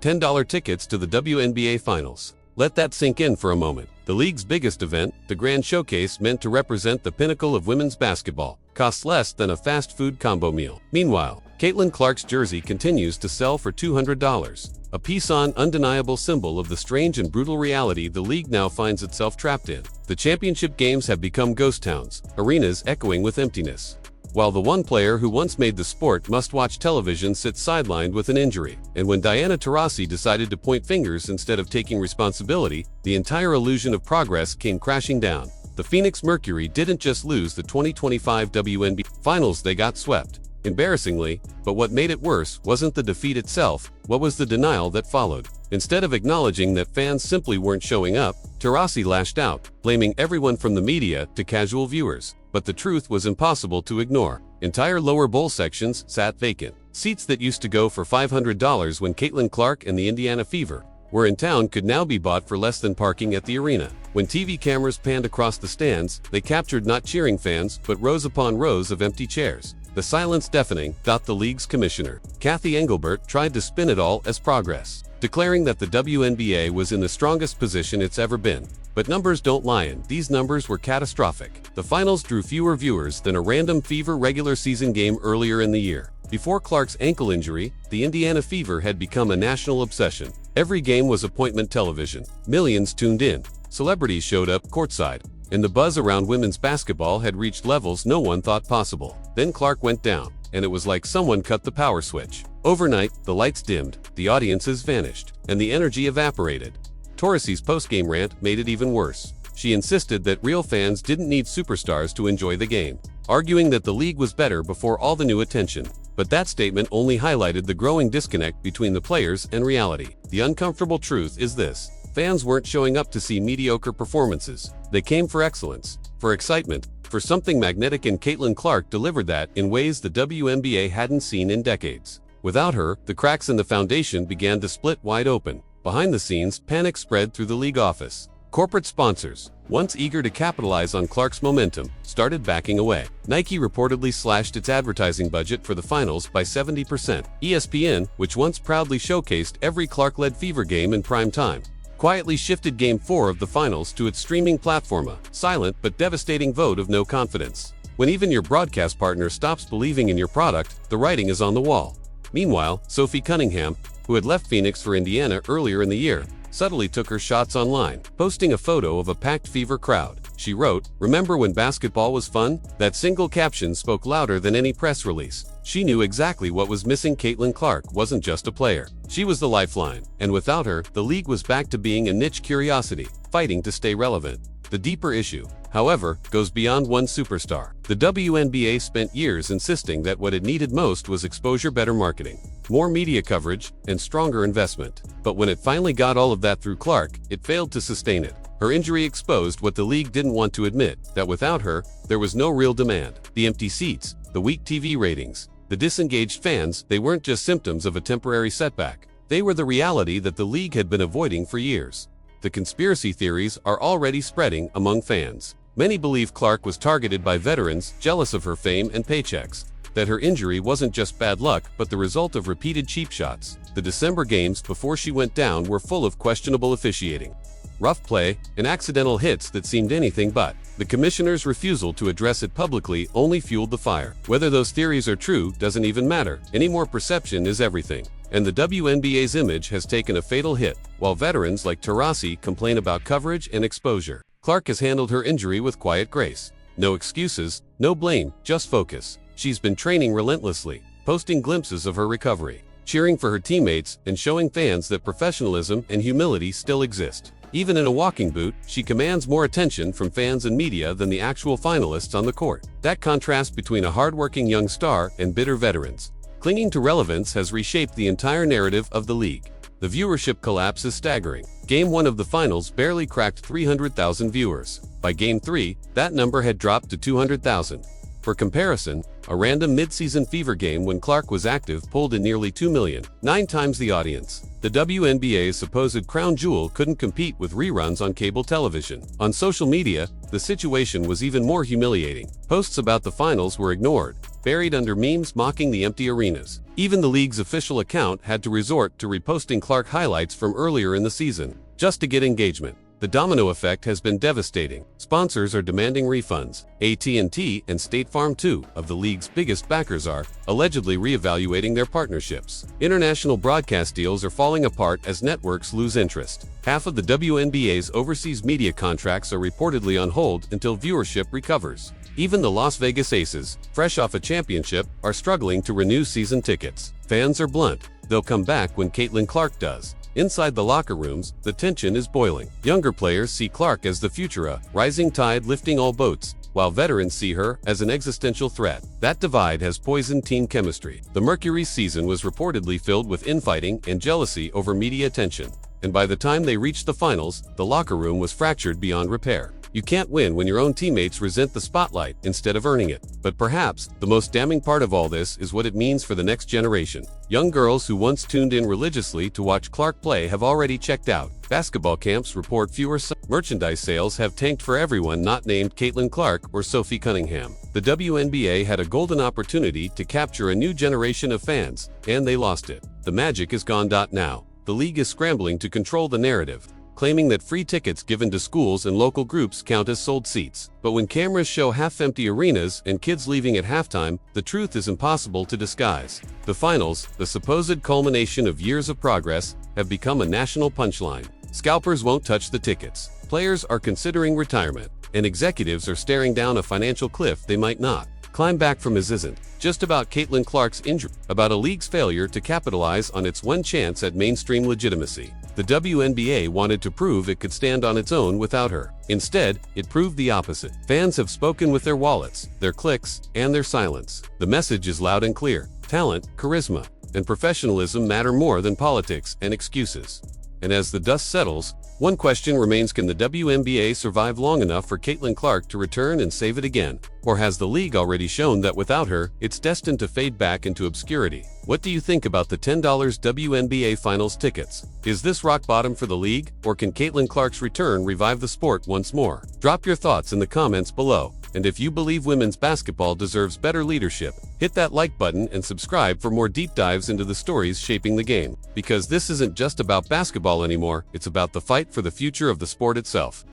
$10 tickets to the WNBA Finals. Let that sink in for a moment. The league's biggest event, the Grand Showcase meant to represent the pinnacle of women's basketball, costs less than a fast food combo meal. Meanwhile, Caitlin Clark's jersey continues to sell for $200, a piece-on undeniable symbol of the strange and brutal reality the league now finds itself trapped in. The championship games have become ghost towns, arenas echoing with emptiness, while the one player who once made the sport must-watch television sits sidelined with an injury. And when Diana Taurasi decided to point fingers instead of taking responsibility, the entire illusion of progress came crashing down. The Phoenix Mercury didn't just lose the 2025 WNBA Finals, they got swept. Embarrassingly, but what made it worse wasn't the defeat itself, what was the denial that followed. Instead of acknowledging that fans simply weren't showing up, Taurasi lashed out, blaming everyone from the media to casual viewers. But the truth was impossible to ignore. Entire lower bowl sections sat vacant. Seats that used to go for $500 when Caitlin Clark and the Indiana Fever were in town could now be bought for less than parking at the arena. When TV cameras panned across the stands, they captured not cheering fans, but rows upon rows of empty chairs. The silence deafening. The league's commissioner, Cathy Engelbert, tried to spin it all as progress, declaring that the WNBA was in the strongest position it's ever been. But numbers don't lie, and these numbers were catastrophic. The finals drew fewer viewers than a random Fever regular season game earlier in the year. Before Clark's ankle injury, the Indiana Fever had become a national obsession. Every game was appointment television. Millions tuned in. Celebrities showed up courtside, and the buzz around women's basketball had reached levels no one thought possible. Then Clark went down, and it was like someone cut the power switch. Overnight, the lights dimmed, the audiences vanished, and the energy evaporated. Taurasi's post-game rant made it even worse. She insisted that real fans didn't need superstars to enjoy the game, arguing that the league was better before all the new attention. But that statement only highlighted the growing disconnect between the players and reality. The uncomfortable truth is this: fans weren't showing up to see mediocre performances. They came for excellence, for excitement, for something magnetic, and Caitlin Clark delivered that in ways the WNBA hadn't seen in decades. Without her, the cracks in the foundation began to split wide open. Behind the scenes, panic spread through the league office. Corporate sponsors, once eager to capitalize on Clark's momentum, started backing away. Nike reportedly slashed its advertising budget for the finals by 70%. ESPN, which once proudly showcased every Clark-led Fever game in prime time, quietly shifted Game 4 of the finals to its streaming platform, a silent but devastating vote of no confidence. When even your broadcast partner stops believing in your product, the writing is on the wall. Meanwhile, Sophie Cunningham, who had left Phoenix for Indiana earlier in the year, subtly took her shots online, posting a photo of a packed Fever crowd. She wrote, "Remember when basketball was fun?" That single caption spoke louder than any press release. She knew exactly what was missing. Caitlin Clark wasn't just a player. She was the lifeline. And without her, the league was back to being a niche curiosity, fighting to stay relevant. The deeper issue, however, goes beyond one superstar. The WNBA spent years insisting that what it needed most was exposure, better marketing, more media coverage, and stronger investment. But when it finally got all of that through Clark, it failed to sustain it. Her injury exposed what the league didn't want to admit, that without her, there was no real demand. The empty seats, the weak TV ratings, the disengaged fans, they weren't just symptoms of a temporary setback. They were the reality that the league had been avoiding for years. The conspiracy theories are already spreading among fans. Many believe Clark was targeted by veterans jealous of her fame and paychecks, that her injury wasn't just bad luck but the result of repeated cheap shots. The December games before she went down were full of questionable officiating, rough play, and accidental hits that seemed anything but. The commissioner's refusal to address it publicly only fueled the fire. Whether those theories are true doesn't even matter. Anymore, perception is everything. And the WNBA's image has taken a fatal hit. While veterans like Taurasi complain about coverage and exposure, Clark has handled her injury with quiet grace. No excuses, no blame, just focus. She's been training relentlessly, posting glimpses of her recovery, cheering for her teammates, and showing fans that professionalism and humility still exist. Even in a walking boot, she commands more attention from fans and media than the actual finalists on the court. That contrast between a hardworking young star and bitter veterans clinging to relevance has reshaped the entire narrative of the league. The viewership collapse is staggering. Game 1 of the finals barely cracked 300,000 viewers. By Game 3, that number had dropped to 200,000. For comparison, a random mid-season Fever game when Clark was active pulled in nearly 2 million, 9 times the audience. The WNBA's supposed crown jewel couldn't compete with reruns on cable television. On social media, the situation was even more humiliating. Posts about the finals were ignored, buried under memes mocking the empty arenas. Even the league's official account had to resort to reposting Clark highlights from earlier in the season, just to get engagement. The domino effect has been devastating. Sponsors are demanding refunds. AT&T and State Farm, two of the league's biggest backers, are allegedly reevaluating their partnerships. International broadcast deals are falling apart as networks lose interest. Half of the WNBA's overseas media contracts are reportedly on hold until viewership recovers. Even the Las Vegas Aces, fresh off a championship, are struggling to renew season tickets. Fans are blunt. They'll come back when Caitlin Clark does. Inside the locker rooms, the tension is boiling. Younger players see Clark as the future, a rising tide lifting all boats, while veterans see her as an existential threat. That divide has poisoned team chemistry. The Mercury's season was reportedly filled with infighting and jealousy over media attention. And by the time they reached the finals, the locker room was fractured beyond repair. You can't win when your own teammates resent the spotlight instead of earning it. But perhaps the most damning part of all this is what it means for the next generation. Young girls who once tuned in religiously to watch Clark play have already checked out. Basketball camps report fewer merchandise sales have tanked for everyone not named Caitlin Clark or Sophie Cunningham. The WNBA had a golden opportunity to capture a new generation of fans, and they lost it. The magic is gone. Now, the league is scrambling to control the narrative, claiming that free tickets given to schools and local groups count as sold seats. But when cameras show half-empty arenas and kids leaving at halftime, the truth is impossible to disguise. The finals, the supposed culmination of years of progress, have become a national punchline. Scalpers won't touch the tickets. Players are considering retirement, and executives are staring down a financial cliff they might not climb back from. This isn't just about Caitlin Clark's injury, about a league's failure to capitalize on its one chance at mainstream legitimacy. The WNBA wanted to prove it could stand on its own without her. Instead, it proved the opposite. Fans have spoken with their wallets, their clicks, and their silence. The message is loud and clear. Talent, charisma, and professionalism matter more than politics and excuses. And as the dust settles, one question remains: can the WNBA survive long enough for Caitlin Clark to return and save it again? Or has the league already shown that without her, it's destined to fade back into obscurity? What do you think about the $10 WNBA Finals tickets? Is this rock bottom for the league, or can Caitlin Clark's return revive the sport once more? Drop your thoughts in the comments below. And if you believe women's basketball deserves better leadership, hit that like button and subscribe for more deep dives into the stories shaping the game. Because this isn't just about basketball anymore, it's about the fight for the future of the sport itself.